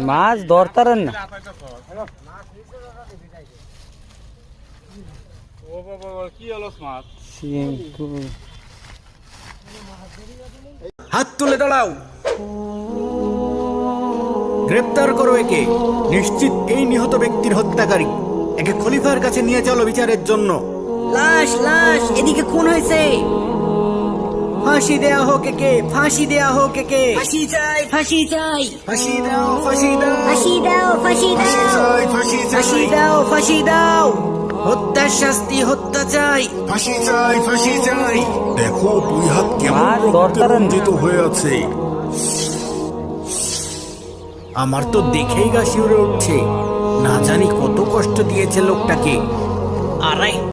মাছ ধরতারেন না। হাত তুলে দাঁড়াও, গ্রেপ্তার করো একে। নিশ্চিত এই নিহত ব্যক্তির হত্যাকারী। একে খলিফার কাছে নিয়ে চলো বিচারের জন্য। লাশ লাশ, এদিকে খুন হয়েছে। ফাঁসি দেয়া হোক একে, ফাঁসি দেয়া হোক একে। ফাঁসি চাই, ফাঁসি চাই। ফাঁসি দাও, ফাঁসি দাও, ফাঁসি দাও, ফাঁসি ফাঁসি দাও। চাই, ফাঁসি ফাঁসি চাই, দাও, ফাঁসি দাও। হত্যার শাস্তি, হত্যা চাই। ফাঁসি চাই, ফাঁসি চাই। দেখো দুই হাত কেমন মাছ রক্তে ধরতারেন না। রঞ্জিত হয়ে আছে। আমার তো দেখেই গা শিউরে উঠছে। না জানি কত কষ্ট দিয়েছে লোকটাকে। আরে